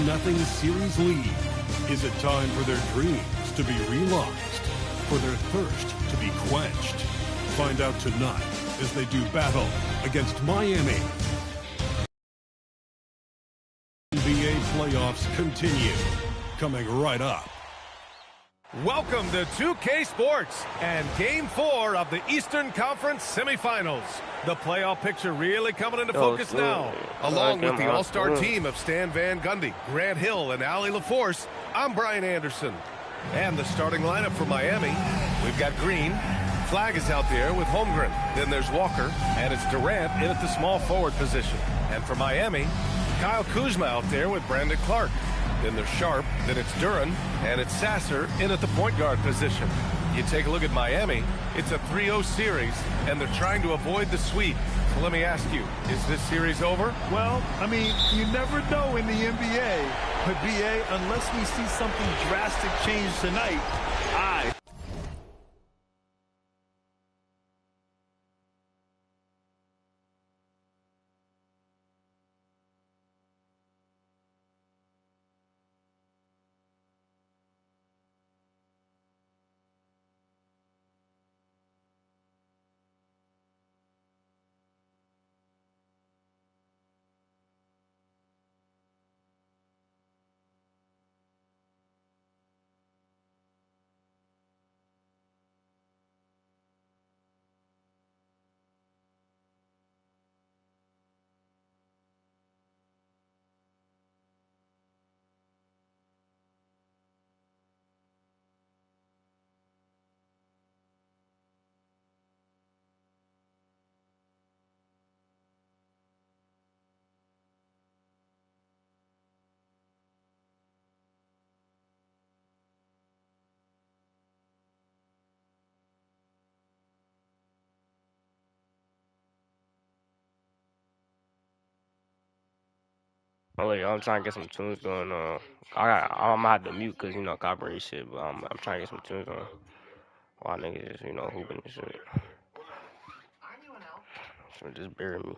2-0 series lead. Is it time for their dreams to be realized? For their thirst to be quenched? Find out tonight as they do battle against Miami. NBA playoffs continue. Coming right up. Welcome to 2K Sports and Game 4 of the Eastern Conference semifinals. The playoff picture really coming into focus now. Along with the all-star team of Stan Van Gundy, Grant Hill, and Allie LaForce, I'm Brian Anderson. And the starting lineup for Miami, we've got Green. Flag is out there with Holmgren. Then there's Walker, and it's Durant in at the small forward position. And for Miami, Kyle Kuzma out there with Brandon Clark. Then there's Sharp, then it's Duran, and it's Sasser in at the point guard position. You take a look at Miami, it's a 3-0 series, and they're trying to avoid the sweep. So let me ask you, is this series over? Well, I mean, you never know in the NBA. But, B.A., unless we see something drastic change tonight, Oh, wait, I'm trying to get some tunes going on. I'm gonna have to mute because, copyright shit, but I'm trying to get some tunes on. While niggas just, hooping and shit. So just bear with me.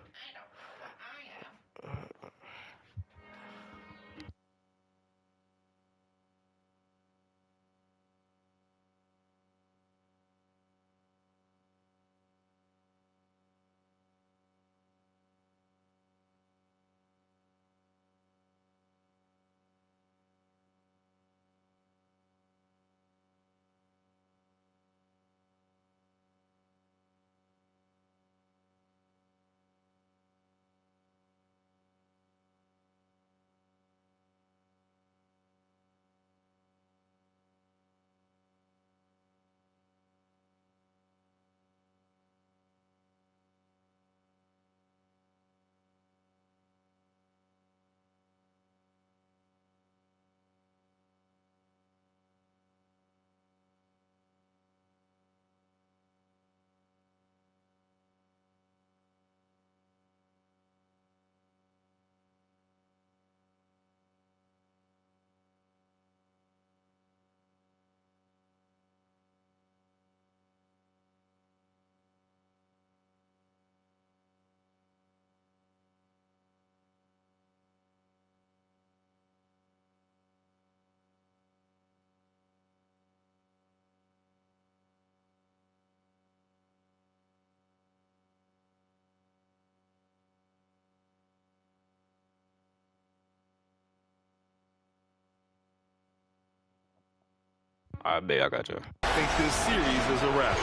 All right, babe, I got you. I think this series is a wrap.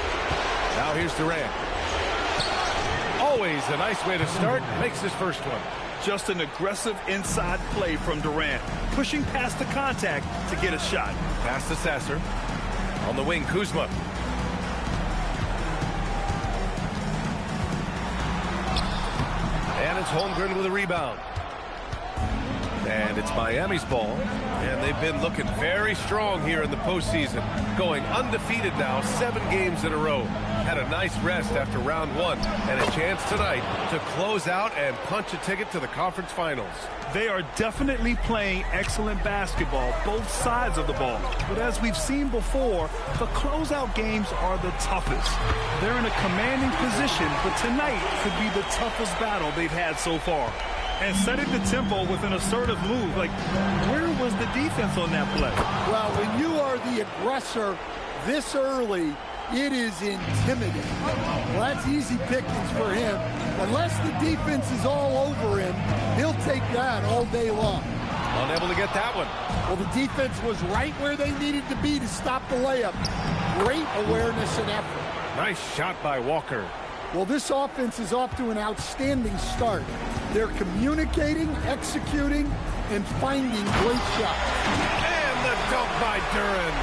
Now here's Durant. Always a nice way to start. Makes his first one. Just an aggressive inside play from Durant, pushing past the contact to get a shot. Pass to Sasser. On the wing, Kuzma. And it's Holmgren with a rebound. And it's Miami's ball. And they've been looking very strong here in the postseason. Going undefeated now, 7 games in a row. Had a nice rest after round 1. And a chance tonight to close out and punch a ticket to the conference finals. They are definitely playing excellent basketball, both sides of the ball. But as we've seen before, the closeout games are the toughest. They're in a commanding position, but tonight could be the toughest battle they've had so far. And setting the tempo with an assertive move, like, where the defense on that play? Well, when you are the aggressor this early, it is intimidating. Well, that's easy pickings for him. Unless the defense is all over him, he'll take that all day long. Unable to get that one. Well, the defense was right where they needed to be to stop the layup. Great awareness and effort. Nice shot by Walker. Well, this offense is off to an outstanding start. They're communicating, executing, and finding great shots. And the dunk by Duren.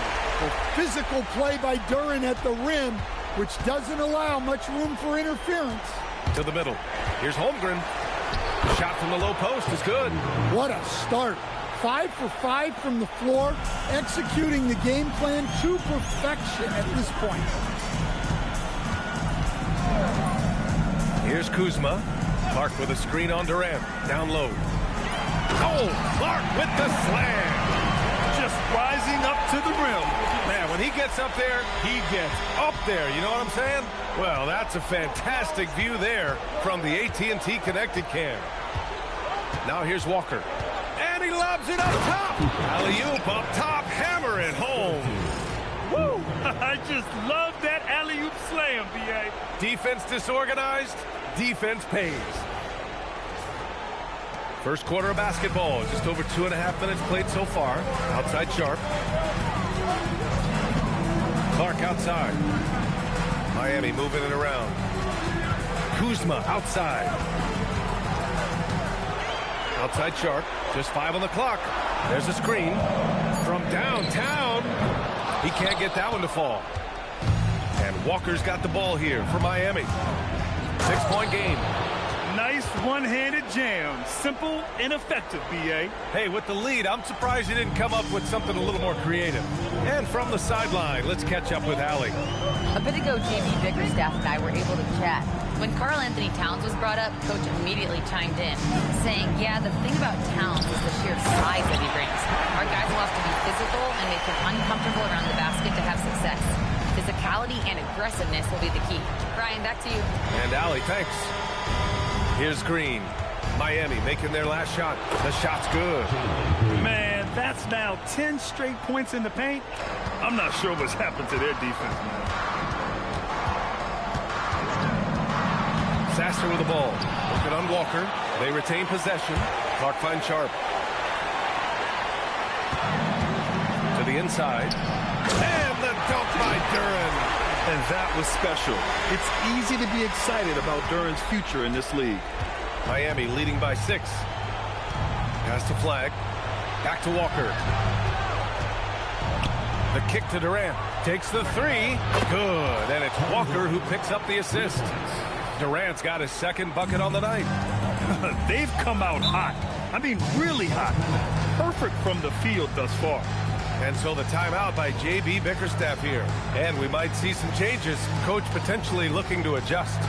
A physical play by Duren at the rim, which doesn't allow much room for interference. To the middle. Here's Holmgren. Shot from the low post is good. What a start. 5 for 5 from the floor, executing the game plan to perfection at this point. Here's Kuzma. Clark with a screen on Durant. Down low. Oh, Clark with the slam. Just rising up to the rim. Man, when he gets up there, he gets up there. You know what I'm saying? Well, that's a fantastic view there from the AT&T Connected Cam. Now here's Walker. And he lobs it up top. Alley-oop up top. Hammer it home. Woo! I just love that alley-oop slam, B.A. Defense disorganized. Defense pays. First quarter of basketball. Just over 2.5 minutes played so far. Outside Sharp. Clark outside. Miami moving it around. Kuzma outside. Outside Sharp. Just 5 on the clock. There's a screen from downtown. He can't get that one to fall. And Walker's got the ball here for Miami. 6-point game. Nice one-handed jam. Simple and effective, B.A. Hey, with the lead, I'm surprised he didn't come up with something a little more creative. And from the sideline, let's catch up with Allie. A bit ago, JB Bickerstaff and I were able to chat. When Karl Anthony Towns was brought up, Coach immediately chimed in, saying, yeah, the thing about Towns is the sheer size that he brings. Our guys will have to be physical and make him uncomfortable around the basket to have success. Physicality and aggressiveness will be the key. Brian, back to you. And Allie, thanks. Here's Green. Miami making their last shot. The shot's good. Man, that's now 10 straight points in the paint. I'm not sure what's happened to their defense, man. Sasser with the ball. Looking on Walker. They retain possession. Clark finds Sharp. To the inside. And the dunk by Duren. And that was special. It's easy to be excited about Duren's future in this league. Miami leading by 6. Pass to Flag. Back to Walker. The kick to Durant. Takes the 3. Good. And it's Walker who picks up the assist. Durant's got his second bucket on the night. They've come out hot. I mean, really hot. Perfect from the field thus far. And so the timeout by J.B. Bickerstaff here. And we might see some changes. Coach potentially looking to adjust.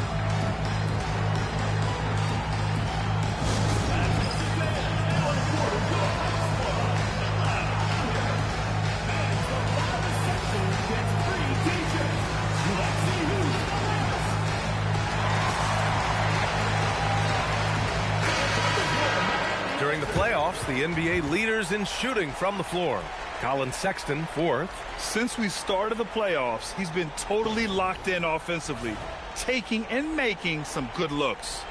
During the playoffs, the NBA leaders in shooting from the floor. Colin Sexton, 4th. Since we started the playoffs, he's been totally locked in offensively, taking and making some good looks.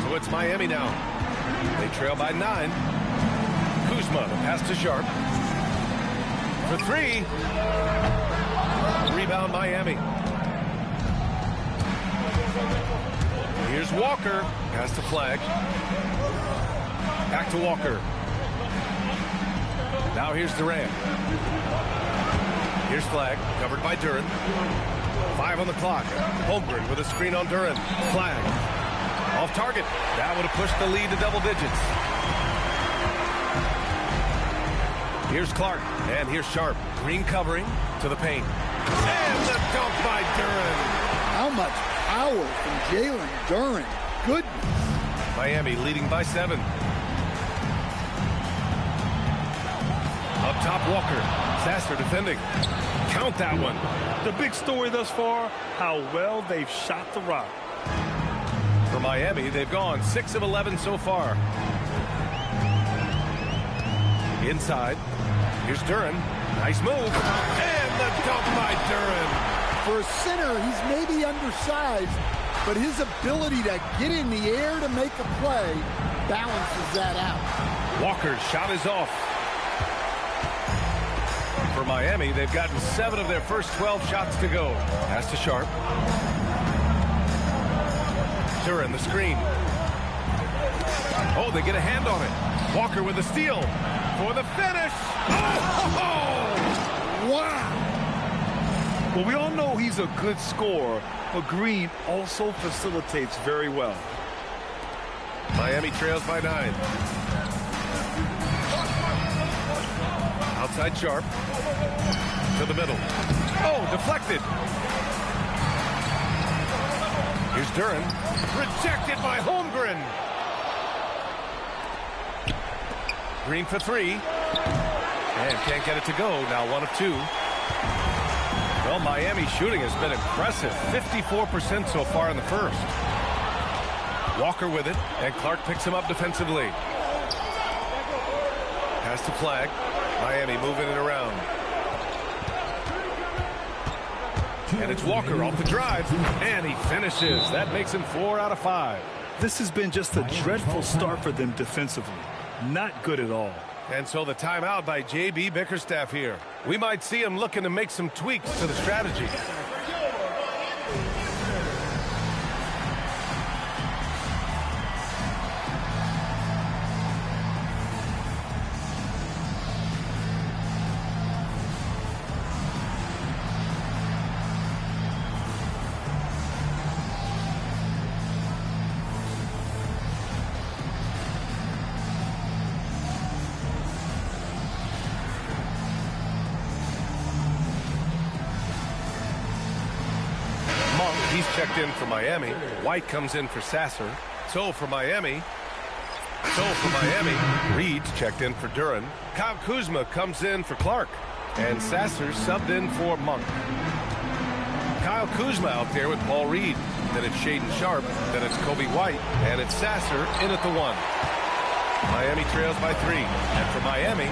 So it's Miami now. They trail by 9. Kuzma, the pass to Sharp. For 3. Rebound Miami. Here's Walker. Pass to Flag. Back to Walker. Now here's Durant. Here's Flag. Covered by Duren. 5 on the clock. Holmgren with a screen on Duren. Flag. Off target. That would have pushed the lead to double digits. Here's Clark. And here's Sharp. Green covering to the paint. And the dunk by Duren. How much power from Jalen Duren. Goodness. Miami leading by 7. Up top, Walker. Sasser defending. Count that one. The big story thus far, how well they've shot the rock. For Miami, they've gone 6 of 11 so far. Inside. Here's Duren. Nice move. And the dunk by Duren. For a center, he's maybe undersized, but his ability to get in the air to make a play balances that out. Walker's shot is off. For Miami, they've gotten 7 of their first 12 shots to go. Pass to Sharp. Duren, the screen. Oh, they get a hand on it. Walker with the steal for the finish. Oh! Wow! Well, we all know he's a good scorer, but Green also facilitates very well. Miami trails by 9. Outside Sharp. To the middle. Oh, deflected. Here's Duren. Rejected by Holmgren. Green for 3. And can't get it to go. Now 1 of 2. Well, Miami's shooting has been impressive. 54% so far in the first. Walker with it, and Clark picks him up defensively. Pass to Flag. Miami moving it around. And it's Walker off the drive, and he finishes. That makes him 4 out of 5. This has been just a dreadful start for them defensively. Not good at all. And so the timeout by J.B. Bickerstaff here. We might see him looking to make some tweaks to the strategy. He's checked in for Miami. White comes in for Sasser. So for Miami. Reed's checked in for Duren. Kyle Kuzma comes in for Clark. And Sasser subbed in for Monk. Kyle Kuzma out there with Paul Reed. Then it's Shaden Sharp. Then it's Kobe White. And it's Sasser in at the 1. Miami trails by 3. And for Miami,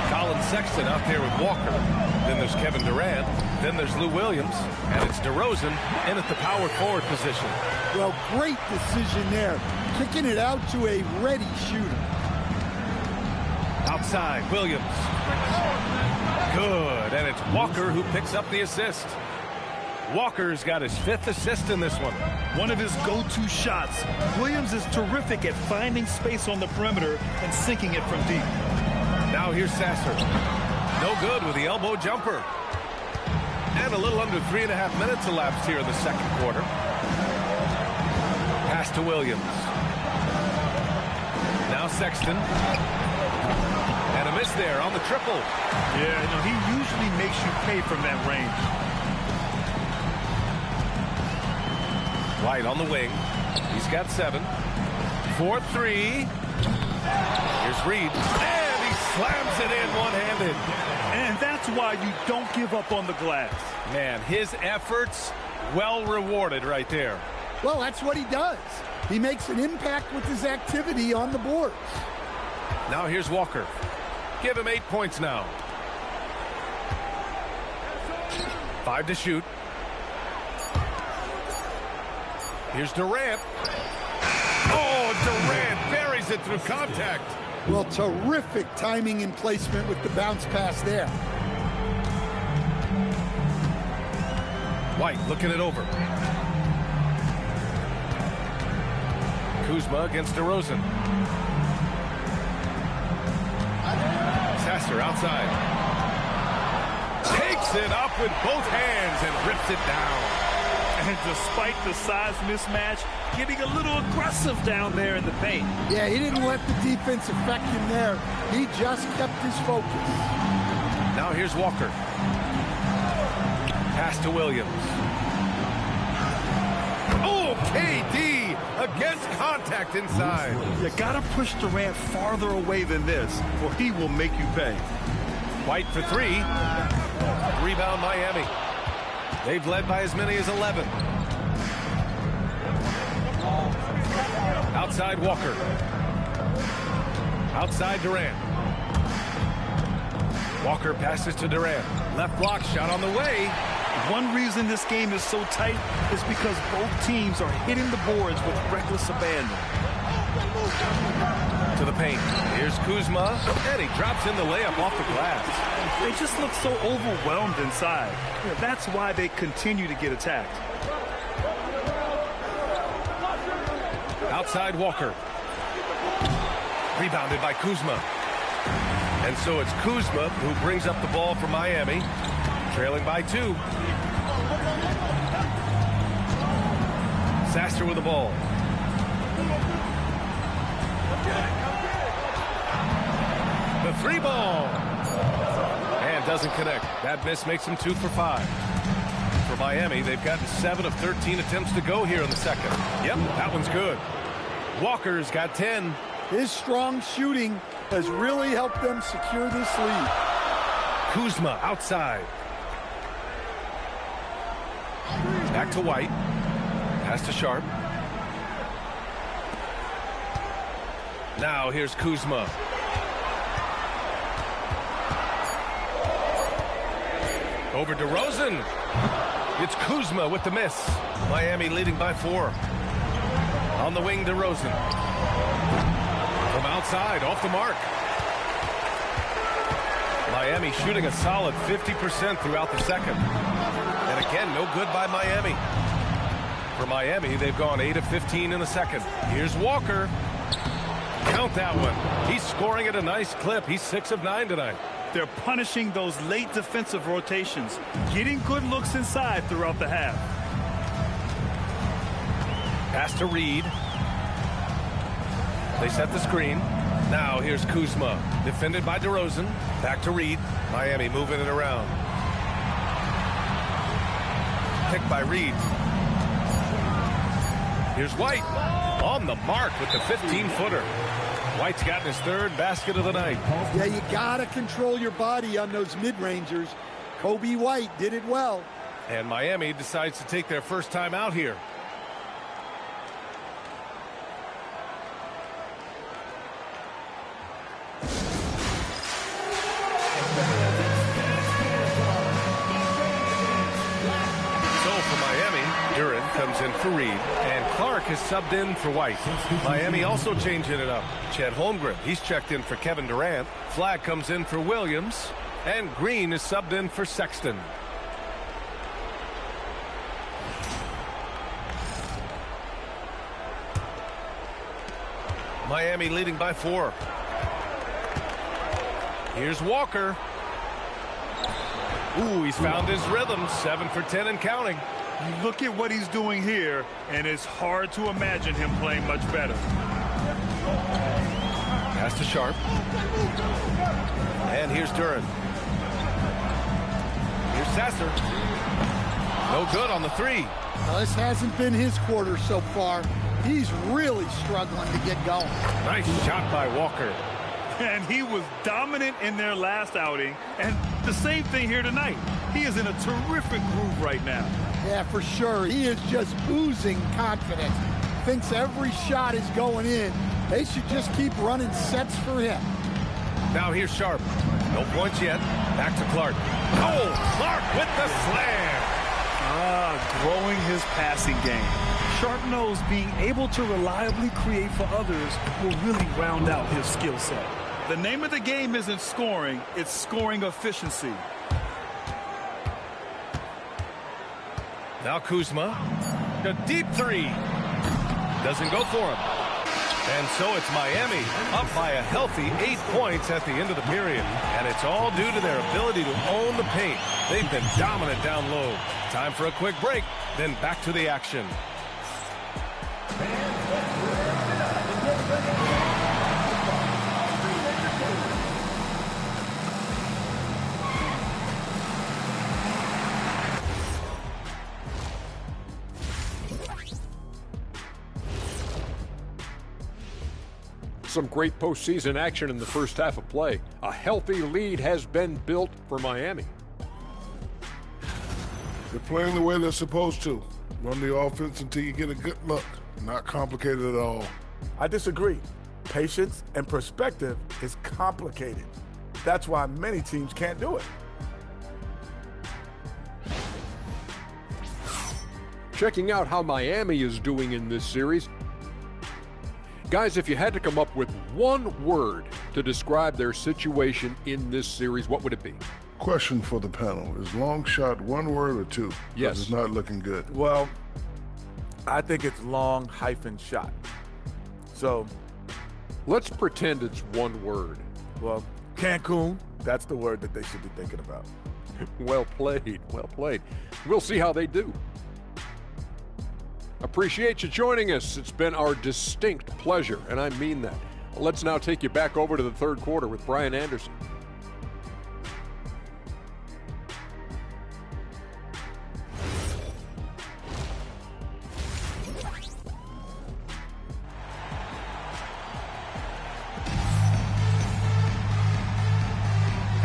Colin Sexton out there with Walker. Then there's Kevin Durant. Then there's Lou Williams. And it's DeRozan in at the power forward position. Well, great decision there. Kicking it out to a ready shooter. Outside, Williams. Good. And it's Walker who picks up the assist. Walker's got his 5th assist in this one. One of his go-to shots. Williams is terrific at finding space on the perimeter and sinking it from deep. Now here's Sasser. No good with the elbow jumper. And a little under 3.5 minutes elapsed here in the second quarter. Pass to Williams. Now Sexton. And a miss there on the triple. Yeah, you know, he usually makes you pay from that range. White on the wing. He's got 7. 4-3. Here's Reed. And he slams it in one-handed. And that's why you don't give up on the glass. Man, his efforts well rewarded right there. Well, that's what he does. He makes an impact with his activity on the board. Now here's Walker. Give him 8 points now. 5 to shoot. Here's Durant. Oh, Durant buries it through contact. Well, terrific timing and placement with the bounce pass there. White looking it over. Kuzma against DeRozan. Sasser outside. Takes it up with both hands and rips it down. And despite the size mismatch, getting a little aggressive down there in the paint. Yeah, he didn't let the defense affect him there. He just kept his focus. Now here's Walker. Pass to Williams. Oh, KD against contact inside. You gotta push Durant farther away than this, or he will make you pay. White for 3. Rebound Miami. They've led by as many as 11. Outside Walker. Outside Durant. Walker passes to Durant. Left block shot on the way. One reason this game is so tight is because both teams are hitting the boards with reckless abandon. To the paint. Here's Kuzma, and he drops in the layup off the glass. They just look so overwhelmed inside. That's why they continue to get attacked. Outside Walker. Rebounded by Kuzma. And so it's Kuzma who brings up the ball for Miami, trailing by 2. Sasser with the ball. The 3 ball. And doesn't connect. That miss makes him 2 for 5. For Miami, they've gotten 7 of 13 attempts to go here in the second. Yep, that one's good. Walker's got 10. His strong shooting has really helped them secure this lead. Kuzma outside. Back to White. Pass to Sharp. Now here's Kuzma. Over to Rosen. It's Kuzma with the miss. Miami leading by 4. On the wing to Rosen. From outside, off the mark. Miami shooting a solid 50% throughout the second. And again, no good by Miami. For Miami, they've gone 8 of 15 in the second. Here's Walker. Count that one. He's scoring at a nice clip. He's 6 of 9 tonight. They're punishing those late defensive rotations, getting good looks inside throughout the half. Pass to Reed. They set the screen. Now here's Kuzma. Defended by DeRozan. Back to Reed. Miami moving it around. Picked by Reed. Here's White. On the mark with the 15-footer. White's gotten his 3rd basket of the night. Yeah, you got to control your body on those mid-rangers. Kobe White did it well. And Miami decides to take their first time out here. Comes in for Reed, and Clark is subbed in for White. Miami also changing it up. Chet Holmgren, he's checked in for Kevin Durant. Flagg comes in for Williams, and Green is subbed in for Sexton. Miami leading by 4. Here's Walker. Ooh, he's found his rhythm. 7 for 10 and counting. You look at what he's doing here, and it's hard to imagine him playing much better. Pass to Sharp. And here's Duran. Here's Sasser. No good on the 3. Now, this hasn't been his quarter so far. He's really struggling to get going. Nice shot by Walker. And he was dominant in their last outing, and the same thing here tonight. He is in a terrific groove right now. Yeah, for sure. He is just oozing confidence. Thinks every shot is going in. They should just keep running sets for him. Now here's Sharp. No points yet. Back to Clark. Oh, Clark with the slam. Growing his passing game. Sharp knows being able to reliably create for others will really round out his skill set. The name of the game isn't scoring, it's scoring efficiency. Now Kuzma, a deep 3. Doesn't go for him. And so it's Miami up by a healthy 8 points at the end of the period. And it's all due to their ability to own the paint. They've been dominant down low. Time for a quick break, then back to the action. Some great postseason action in the first half of play. A healthy lead has been built for Miami. They're playing the way they're supposed to. Run the offense until you get a good look. Not complicated at all. I disagree. Patience and perspective is complicated. That's why many teams can't do it. Checking out how Miami is doing in this series. Guys, if you had to come up with one word to describe their situation in this series, what would it be? Question for the panel. Is long shot one word or two? Yes. It's not looking good. Well, I think it's long hyphen shot. So, let's pretend it's one word. well, Cancun, that's the word that they should be thinking about. Well played, well played. We'll see how they do. Appreciate you joining us. It's been our distinct pleasure, and I mean that. Let's now take you back over to the third quarter with Brian Anderson.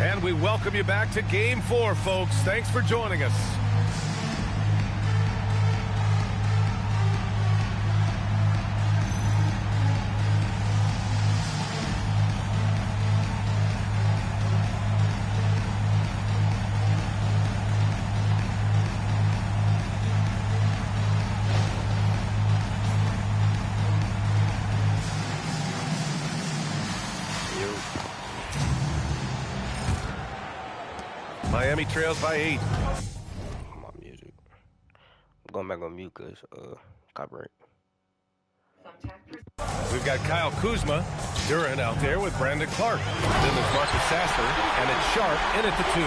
And we welcome you back to Game 4, folks. Thanks for joining us. Miami trails by 8. My music. I'm going back on mute because copyright. We've got Kyle Kuzma, Duran out there with Brandon Clark. Then there's Marcus Sasser, and it's Sharp in at the 2.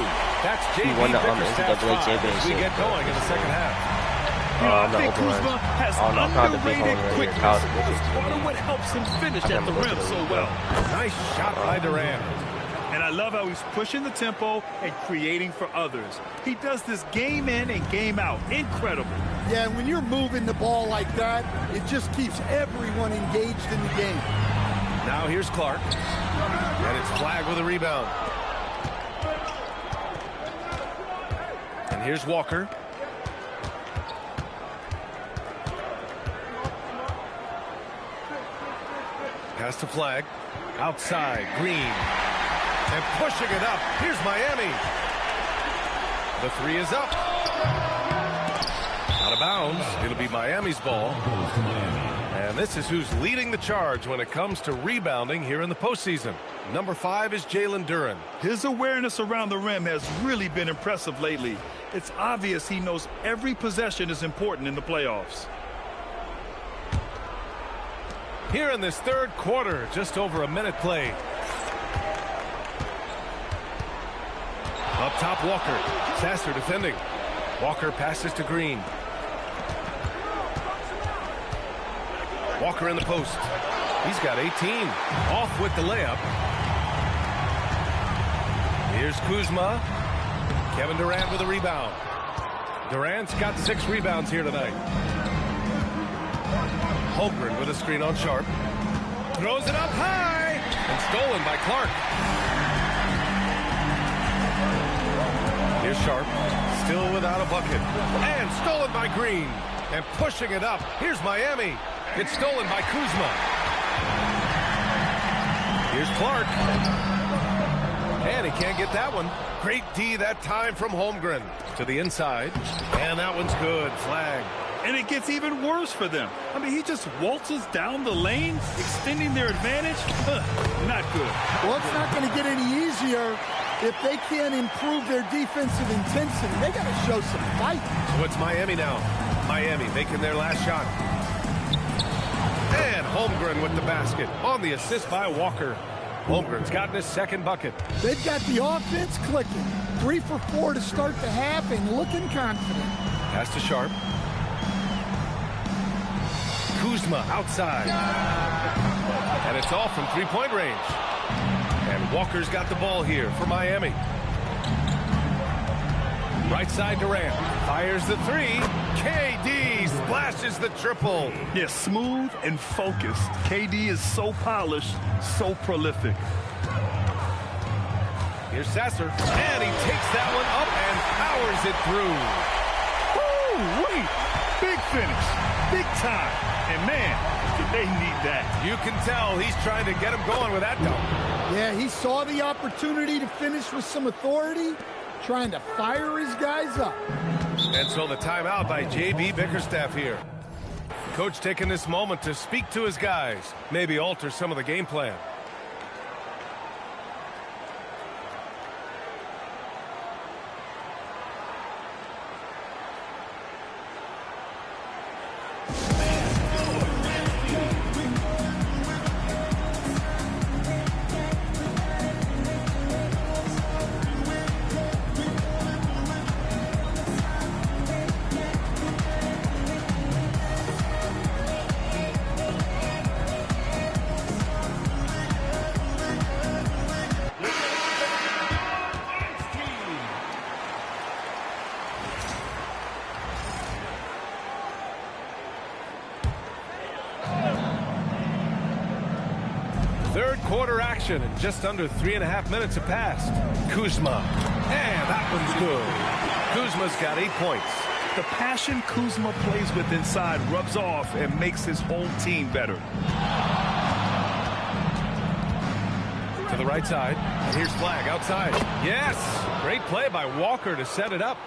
That's JB Bickerstaff's 5 as we get going in the second half. You know, I think Kuzma has underrated quickness. That's part of what helps him finish at the rim so well. Nice shot by Duran. And I love how he's pushing the tempo and creating for others. He does this game in and game out. Incredible. Yeah, when you're moving the ball like that, it just keeps everyone engaged in the game. Now here's Clark. And it's Flagg with a rebound. And here's Walker. Pass to Flagg. Outside, Green. And pushing it up. Here's Miami. The 3 is up. Out of bounds. It'll be Miami's ball. And this is who's leading the charge when it comes to rebounding here in the postseason. Number 5 is Jalen Duran. His awareness around the rim has really been impressive lately. It's obvious he knows every possession is important in the playoffs. Here in this third quarter, just over a minute played. Up top, Walker. Sasser defending. Walker passes to Green. Walker in the post. He's got 18. Off with the layup. Here's Kuzma. Kevin Durant with a rebound. Durant's got 6 rebounds here tonight. Holmgren with a screen on Sharp. Throws it up high. And stolen by Clark. Here's Sharp, still without a bucket. And stolen by Green. And pushing it up. Here's Miami. It's stolen by Kuzma. Here's Clark. And he can't get that one. Great D that time from Holmgren. To the inside. And that one's good. Flag. And it gets even worse for them. I mean, he just waltzes down the lane, extending their advantage. Not good. Well, it's not going to get any easier if they can't improve their defensive intensity. They got to show some fight. So it's Miami now. Miami making their last shot. And Holmgren with the basket on the assist by Walker. Holmgren's gotten his second bucket. They've got the offense clicking. 3 for 4 to start the half and looking confident. Pass to Sharp. Kuzma outside. And it's off from three-point range. And Walker's got the ball here for Miami. Right side Durant. Fires the 3. KD splashes the triple. Yeah, smooth and focused. KD is so polished, so prolific. Here's Sasser. And he takes that one up and powers it through. Woo-wee! Big finish. Big time. And, man, did they need that. You can tell he's trying to get him going with that dunk. Yeah, he saw the opportunity to finish with some authority, trying to fire his guys up. And so the timeout by J.B. Bickerstaff here. Coach taking this moment to speak to his guys, maybe alter some of the game plan. Third quarter action, and just under 3.5 minutes have passed. Kuzma, and that one's good. Kuzma's got 8 points. The passion Kuzma plays with inside rubs off and makes his whole team better. To the right side, and here's Flag outside. Yes, great play by Walker to set it up.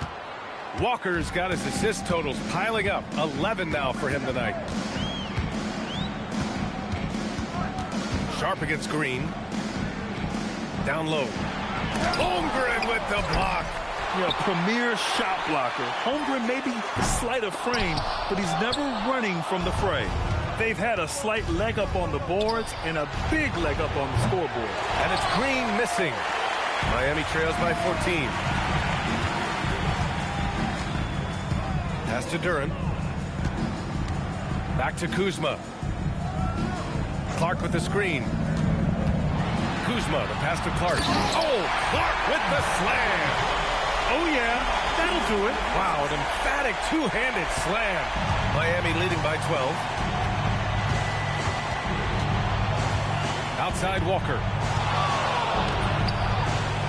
Walker's got his assist totals piling up. 11 now for him tonight. Sharp against Green. Down low. Holmgren with the block. Yeah, premier shot blocker. Holmgren may be slight of frame, but he's never running from the fray. They've had a slight leg up on the boards and a big leg up on the scoreboard. And it's Green missing. Miami trails by 14. Pass to Duran. Back to Kuzma. Clark with the screen. Kuzma, the pass to Clark. Oh, Clark with the slam. Oh, yeah, that'll do it. Wow, an emphatic two-handed slam. Miami leading by 12. Outside Walker.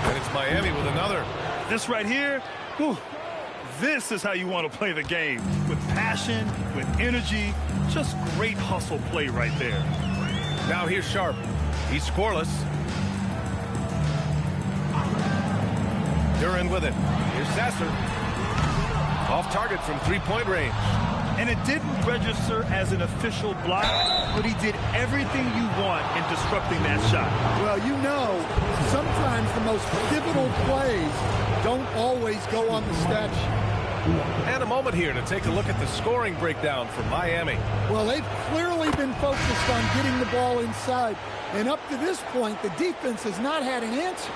And it's Miami with another. This right here, whew, this is how you want to play the game. With passion, with energy, just great hustle play right there. Now here's Sharp. He's scoreless. Duran with it. Here's Sasser. Off target from three-point range. And it didn't register as an official block, but he did everything you want in disrupting that shot. Well, you know, sometimes the most pivotal plays don't always go on the stat sheet. And a moment here to take a look at the scoring breakdown for Miami. Well, they've clearly been focused on getting the ball inside. And up to this point, the defense has not had an answer.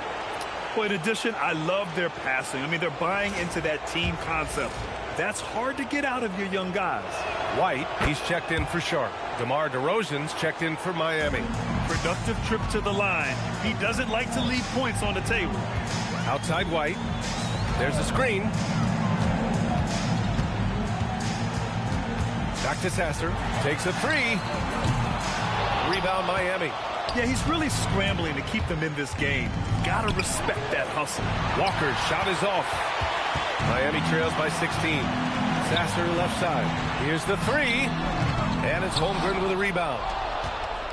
Well, in addition, I love their passing. I mean, they're buying into that team concept. That's hard to get out of your young guys. White, he's checked in for Sharp. DeMar DeRozan's checked in for Miami. Productive trip to the line. He doesn't like to leave points on the table. Outside White. There's a screen. Back to Sasser. Takes a three. Rebound Miami. Yeah, he's really scrambling to keep them in this game. Gotta respect that hustle. Walker's shot is off. Miami trails by 16. Sasser left side. Here's the three. And it's Holmgren with a rebound.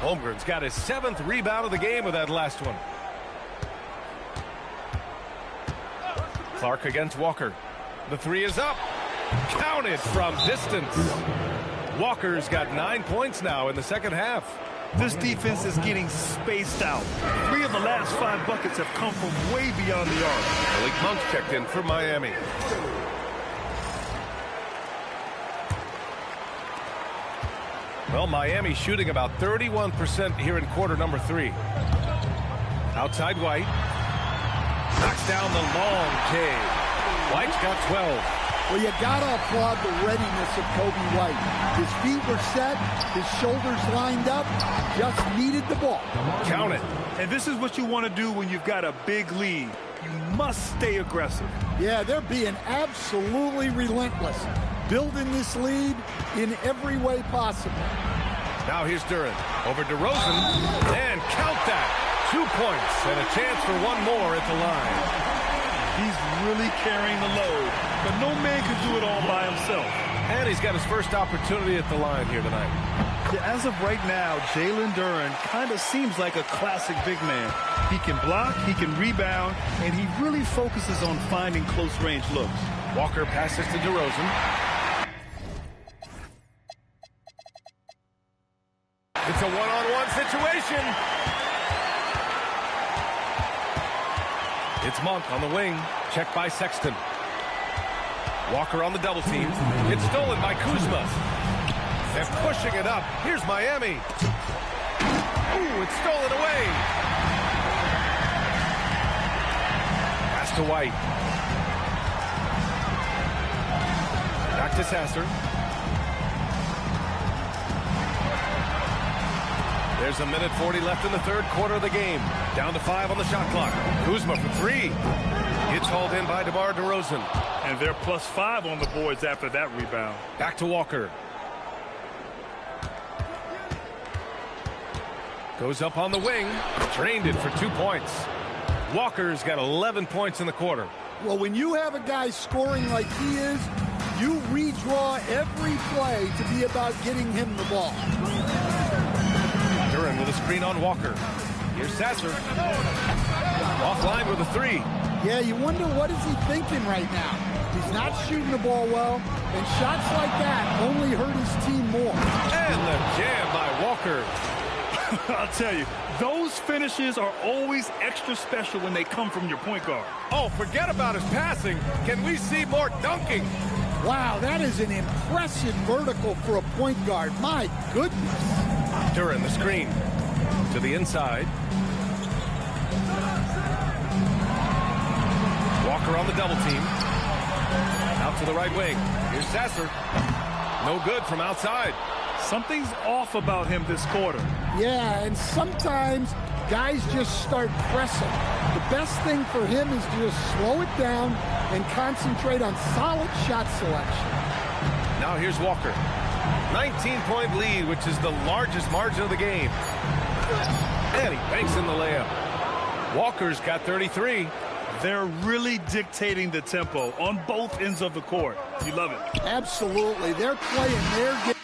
Holmgren's got his 7th rebound of the game with that last one. Clark against Walker. The three is up. Counted from distance. Walker's got 9 points now in the second half. This defense is getting spaced out. 3 of the last 5 buckets have come from way beyond the arc. Malik Monk's checked in for Miami. Well, Miami shooting about 31% here in quarter number 3. Outside White. Knocks down the long K. White's got 12. Well, you got to applaud the readiness of Kobe White. His feet were set, his shoulders lined up, just needed the ball. Count it. And this is what you want to do when you've got a big lead. You must stay aggressive. Yeah, they're being absolutely relentless, building this lead in every way possible. Now here's Duran. Over DeRozan. And count that. 2 points and a chance for one more at the line. He's really carrying the load, but no man can do it all by himself. And he's got his first opportunity at the line here tonight. Yeah, as of right now, Jalen Duren kind of seems like a classic big man. He can block, he can rebound, and he really focuses on finding close-range looks. Walker passes to DeRozan. It's a one-on-one situation. It's Monk on the wing. Checked by Sexton. Walker on the double team. It's stolen by Kuzma. They're pushing it up. Here's Miami. Ooh, it's stolen away. Pass to White. Back to Sasser. There's a minute 40 left in the third quarter of the game. Down to 5 on the shot clock. Kuzma for 3. It's hauled in by DeMar DeRozan. And they're +5 on the boards after that rebound. Back to Walker. Goes up on the wing. Drained it for 2 points. Walker's got 11 points in the quarter. Well, when you have a guy scoring like he is, you redraw every play to be about getting him the ball. Duren with a screen on Walker. Here's Sasser. Offline with a 3. Yeah, you wonder what is he thinking right now. He's not shooting the ball well, and shots like that only hurt his team more. And the jam by Walker. I'll tell you, those finishes are always extra special when they come from your point guard. Oh, forget about his passing. Can we see more dunking? Wow, that is an impressive vertical for a point guard. My goodness. Duren the screen. To the inside. Walker on the double team. Out to the right wing. Here's Sasser. No good from outside. Something's off about him this quarter. Yeah, and sometimes guys just start pressing. The best thing for him is to just slow it down and concentrate on solid shot selection. Now here's Walker. 19-point lead, which is the largest margin of the game. And he banks in the layup. Walker's got 33. They're really dictating the tempo on both ends of the court. You love it. Absolutely. They're playing their game.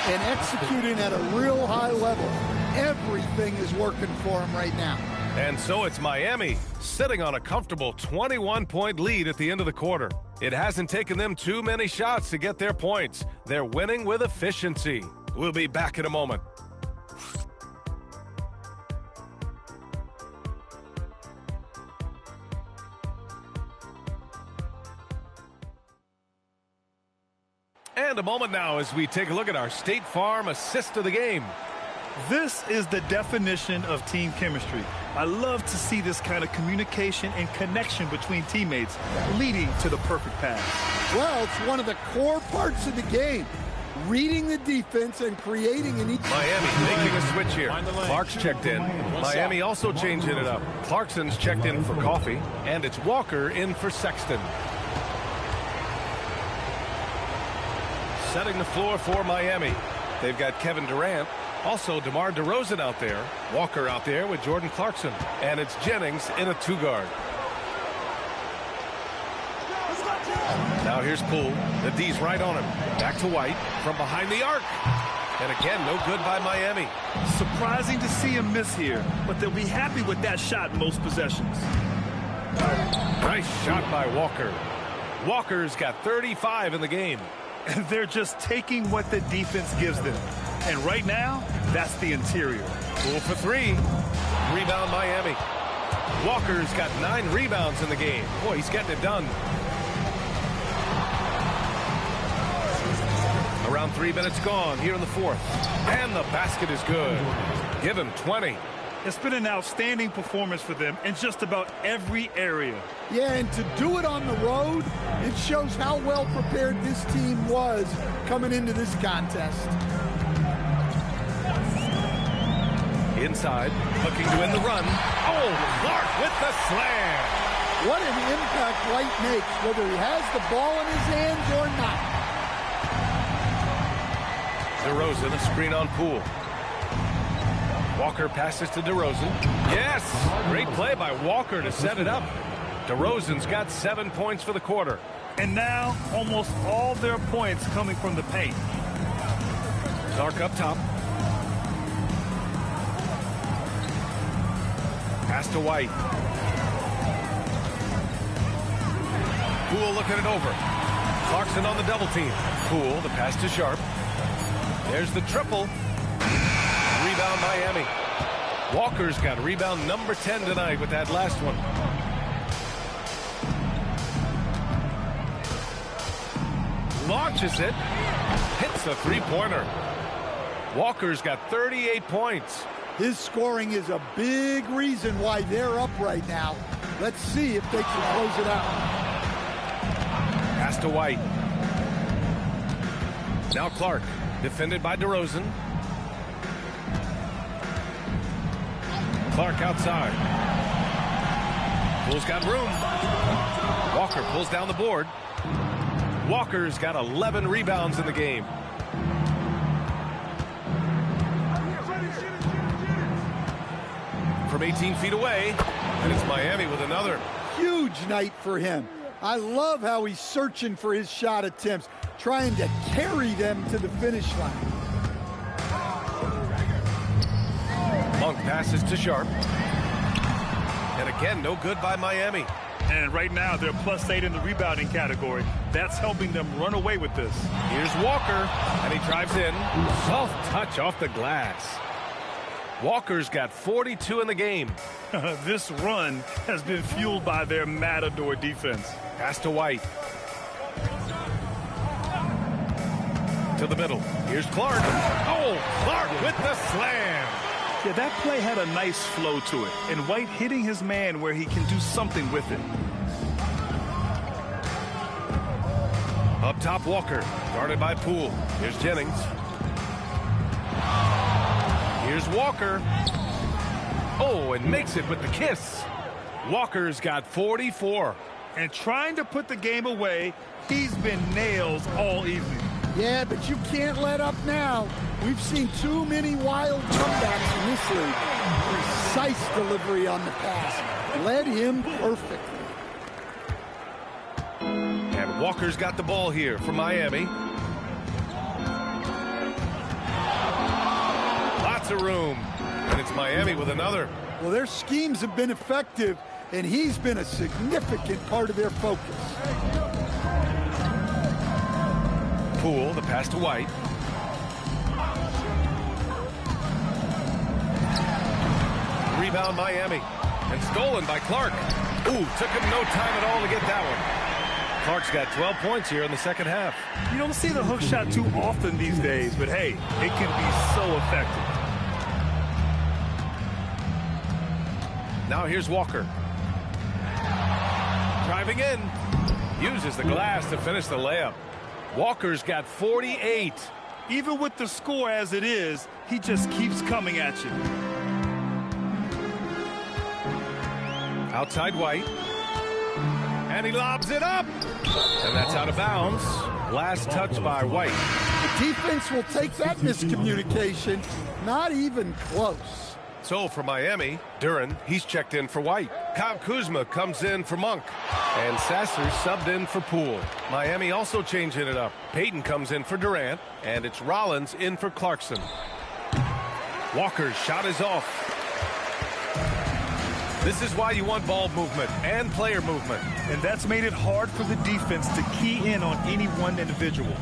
And executing at a real high level. Everything is working for him right now. And so it's Miami, sitting on a comfortable 21-point lead at the end of the quarter. It hasn't taken them too many shots to get their points. They're winning with efficiency. We'll be back in a moment. And a moment now as we take a look at our State Farm assist of the game. This is the definition of team chemistry. I love to see this kind of communication and connection between teammates leading to the perfect pass. Well, it's one of the core parts of the game. Reading the defense and creating an... Miami making a switch here. Clark's checked in. Miami also changing it up. Clarkson's checked in for coffee. And it's Walker in for Sexton. Setting the floor for Miami. They've got Kevin Durant. Also, DeMar DeRozan out there. Walker out there with Jordan Clarkson. And it's Jennings in a 2-guard. Now here's Poole. The D's right on him. Back to White from behind the arc. And again, no good by Miami. Surprising to see him miss here, but they'll be happy with that shot most possessions. Nice shot by Walker. Walker's got 35 in the game. And they're just taking what the defense gives them. And right now, that's the interior. Poole for three. Rebound Miami. Walker's got 9 rebounds in the game. Boy, he's getting it done. Around 3 minutes gone here in the fourth. And the basket is good. Give him 20. It's been an outstanding performance for them in just about every area. Yeah, and to do it on the road, it shows how well prepared this team was coming into this contest. Inside, looking to win the run. Oh, Clark with the slam. What an impact White makes, whether he has the ball in his hands or not. DeRozan, a screen on Poole. Walker passes to DeRozan. Yes! Great play by Walker to set it up. DeRozan's got 7 points for the quarter. And now, almost all their points coming from the paint. Clark up top. Pass to White. Poole looking it over. Clarkson on the double team. Poole, the pass to Sharp. There's the triple. Rebound Miami. Walker's got rebound number 10 tonight with that last one. Launches it. Hits a three-pointer. Walker's got 38 points. His scoring is a big reason why they're up right now. Let's see if they can close it out. Pass to White. Now Clark, defended by DeRozan. Clark outside. Poole's got room. Walker pulls down the board. Walker's got 11 rebounds in the game. From 18 feet away, and it's Miami with another. Huge night for him. I love how he's searching for his shot attempts, trying to carry them to the finish line. Monk passes to Sharp. And again, no good by Miami. And right now, they're +8 in the rebounding category. That's helping them run away with this. Here's Walker, and he drives in. Soft touch off the glass. Walker's got 42 in the game. This run has been fueled by their Matador defense. Pass to White. To the middle. Here's Clark. Oh, Clark with the slam. Yeah, that play had a nice flow to it, and White hitting his man where he can do something with it. Up top, Walker, guarded by Poole. Here's Jennings. Here's Walker. Oh, and makes it with the kiss. Walker's got 44. And trying to put the game away, he's been nails all evening. Yeah, but you can't let up now. We've seen too many wild comebacks in this league. Precise delivery on the pass. Led him perfectly. And Walker's got the ball here for Miami. Lots of room. And it's Miami with another. Well, their schemes have been effective, and he's been a significant part of their focus. Poole, the pass to White. Rebound Miami. And stolen by Clark. Ooh, took him no time at all to get that one. Clark's got 12 points here in the second half. You don't see the hook shot too often these days, but hey, it can be so effective. Now here's Walker. Driving in. Uses the glass to finish the layup. Walker's got 48. Even with the score as it is, he just keeps coming at you. Outside White. And he lobs it up. And that's out of bounds. Last touch by White. The defense will take that miscommunication. Not even close. So for Miami, Duren, he's checked in for White. Kyle Kuzma comes in for Monk. And Sasser subbed in for Poole. Miami also changing it up. Payton comes in for Durant. And it's Rollins in for Clarkson. Walker's shot is off. This is why you want ball movement and player movement. And that's made it hard for the defense to key in on any one individual.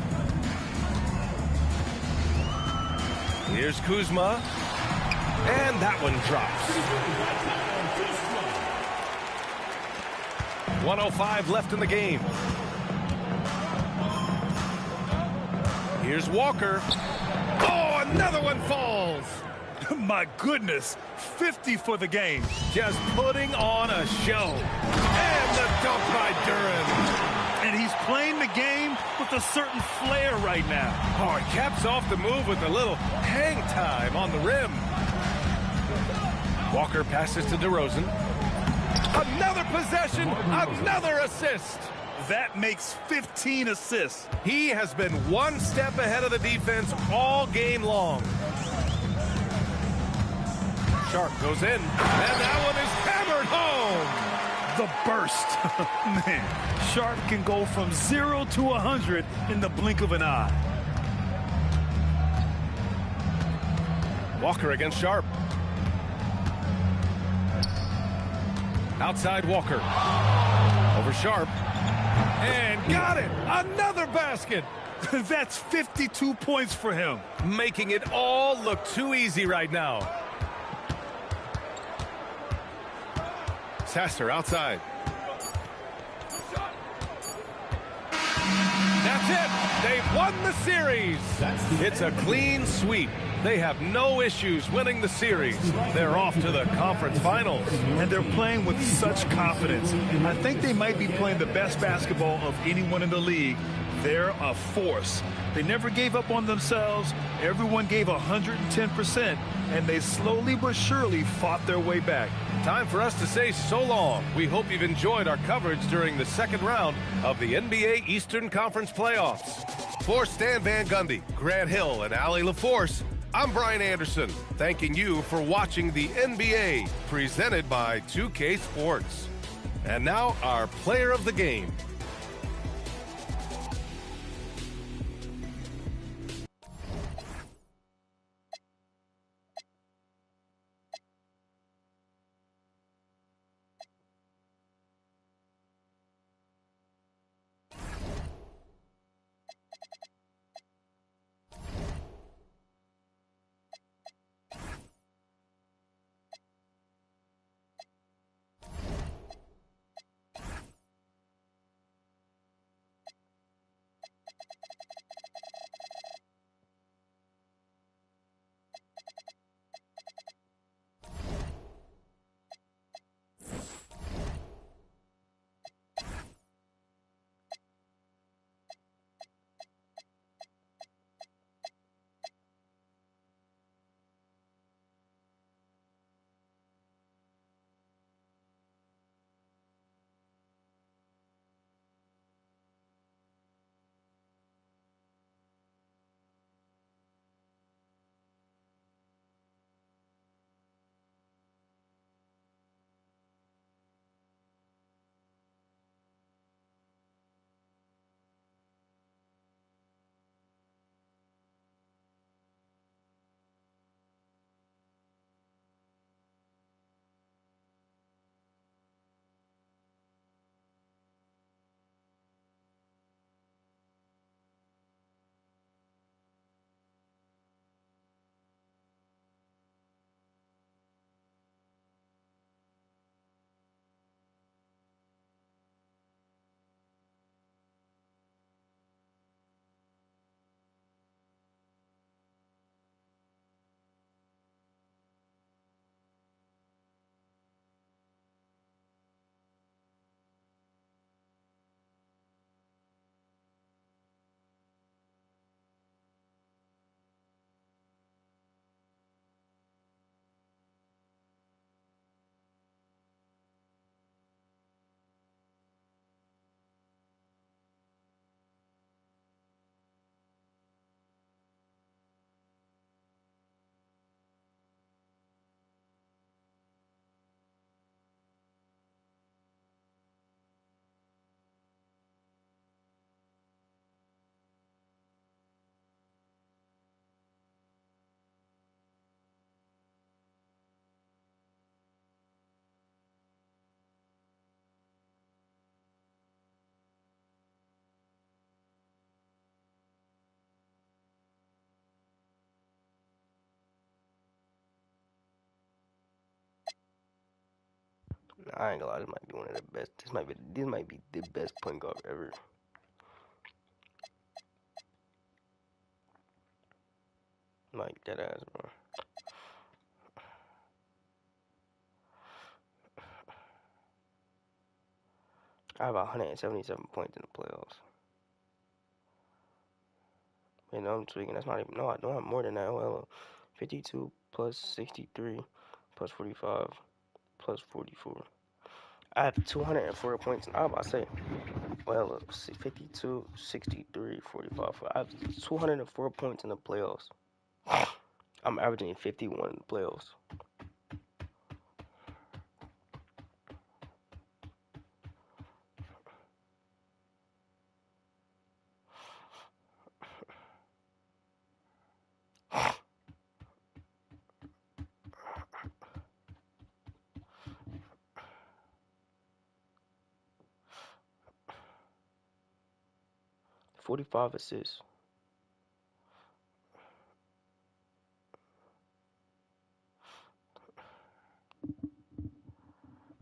Here's Kuzma. And that one drops. 1:05 left in the game. Here's Walker. Oh, another one falls. My goodness, 50 for the game. Just putting on a show. And the dunk by Duran. And he's playing the game with a certain flair right now. Oh, he caps off the move with a little hang time on the rim. Walker passes to DeRozan. Another possession, another assist. That makes 15 assists. He has been one step ahead of the defense all game long. Sharp goes in, and that one is hammered home. The burst. Man, Sharp can go from 0 to 100 in the blink of an eye. Walker against Sharp. Outside Walker. Over Sharp. And got it! Another basket! That's 52 points for him. Making it all look too easy right now. Sasser outside. That's it! They've won the series! It's a clean sweep. They have no issues winning the series. They're off to the conference finals. And they're playing with such confidence. I think they might be playing the best basketball of anyone in the league. They're a force. They never gave up on themselves. Everyone gave 110%, and they slowly but surely fought their way back. Time for us to say so long. We hope you've enjoyed our coverage during the second round of the NBA Eastern Conference Playoffs. For Stan Van Gundy, Grant Hill, and Allie LaForce, I'm Brian Anderson, thanking you for watching the NBA, presented by 2K Sports. And now, our player of the game. I ain't gonna lie, this might be one of the best. This might be the best point guard ever. Like that ass, bro. I have 177 points in the playoffs. Wait, no, I'm tweaking. That's not even. No, I don't have more than that. Well, 52 plus 63 plus 45 plus 44. I have 204 points. I was about to say, well, look, 52, 63, 45. I have 204 points in the playoffs. I'm averaging 51 in the playoffs. $45 assists.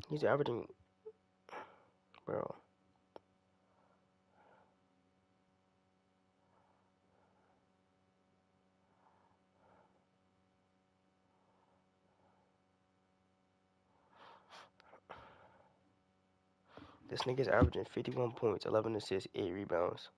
He's averaging, bro. This nigga's averaging 51 points, 11 assists, 8 rebounds.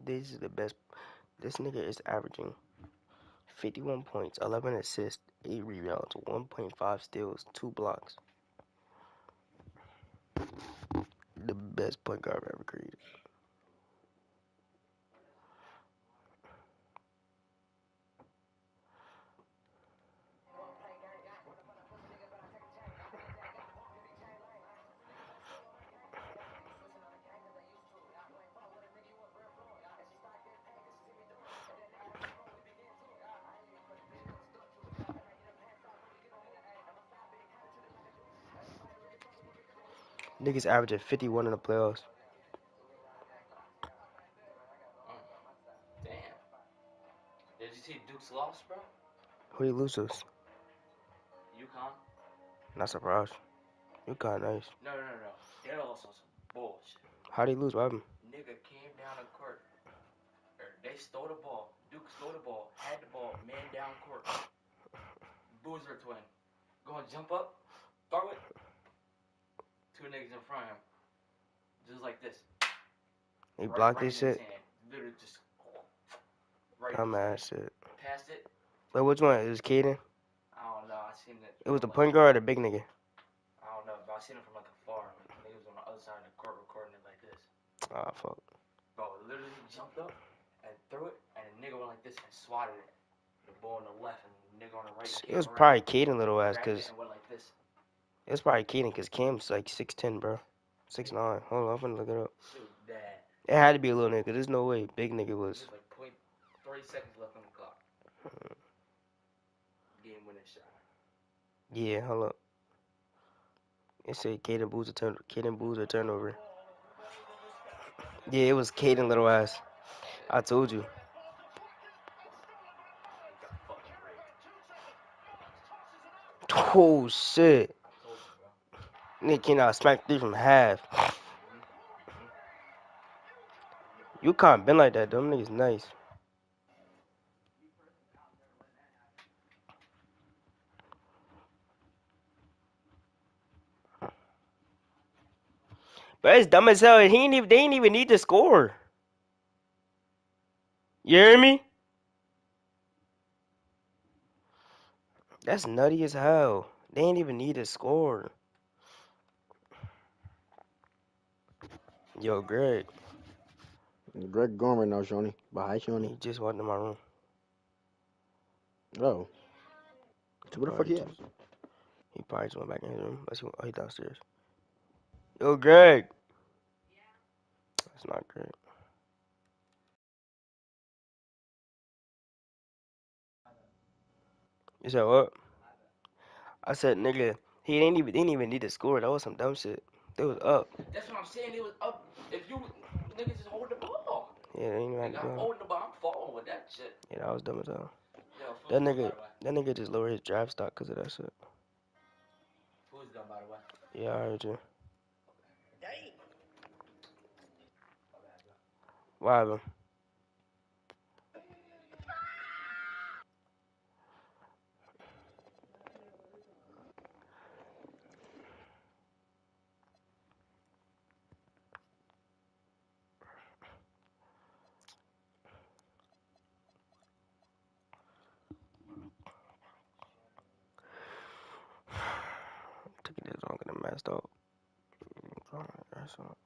This is the best. This nigga is averaging 51 points, 11 assists, 8 rebounds, 1.5 steals, 2 blocks. The best point guard I've ever created. Niggas averaging 51 in the playoffs. Damn. Did you see Duke's loss, bro? Who you lose to? UConn? Not surprised. You got nice. No. They lost on some bullshit. How'd he lose? What happened? Nigga came down the court. They stole the ball. Duke stole the ball. Had the ball. Man down court. Boozer twin. Going to jump up. Throw it. 2 niggas in front of him. Just like this. He blocked right this in his shit? hand. Literally just right I'm in his mad hand. shit. Passed it. Wait, which one? It was Caden? I don't know. I seen it. It was the like, point guard or the big nigga? I don't know. But I seen it from like afar. Like niggas on the other side of the court recording it like this. Ah, fuck. Bro, literally jumped up and threw it, and the nigga went like this and swatted it. The ball on the left and the nigga on the right. It was probably Caden little ass, grabbed it cause and went like this. it was probably Caden, cause Cam's like 6'10", bro. 6'9". Hold on, I'm gonna look it up. Shoot, that. It had to be a little nigga, cause there's no way big nigga was. There's like 0.3 seconds left on the clock. Game winning shot. Yeah, hold up. It said Caden Boozer turnover. Yeah, it was Caden little ass. I told you. He got fucking raped. Oh shit. I told you, bro. Nigga cannot smack 3 from half. You can't been like that, them niggas nice. But it's dumb as hell. They ain't even need to score. You hear me? That's nutty as hell. They ain't even need to score. Yo, Greg. Greg going right now, Shawnee. But hi, He Shawnee. just walked in my room. Oh. So where the fuck he at? He probably just went back in his room. Let's see. Oh, he downstairs. Yo, Greg. That's not Greg. You said what? I said, nigga, he didn't even need to score. That was some dumb shit. They was up. That's what I'm saying. It was up. If you niggas just hold the ball. Yeah, they ain't even had to I'm do it. holding the ball. I'm falling with that shit. Yeah, that was dumb as hell. Yo, That nigga just lowered his draft stock because of that shit. Who's done, by the way? Yeah, I heard you. Dang. What happened? Taking this long and messed up. That's all.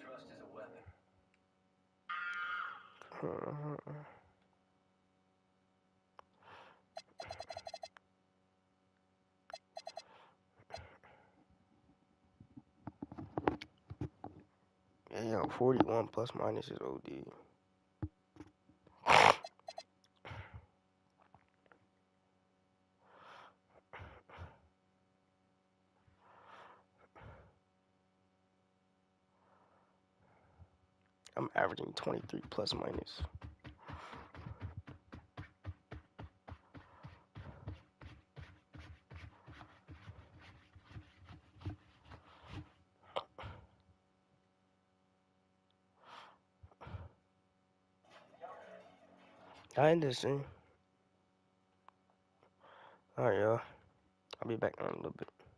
Trust is a weapon. Yeah, yo, 41 plus minus is OD. I'm averaging 23 plus minus. I understand. Alright, y'all. I'll be back in a little bit.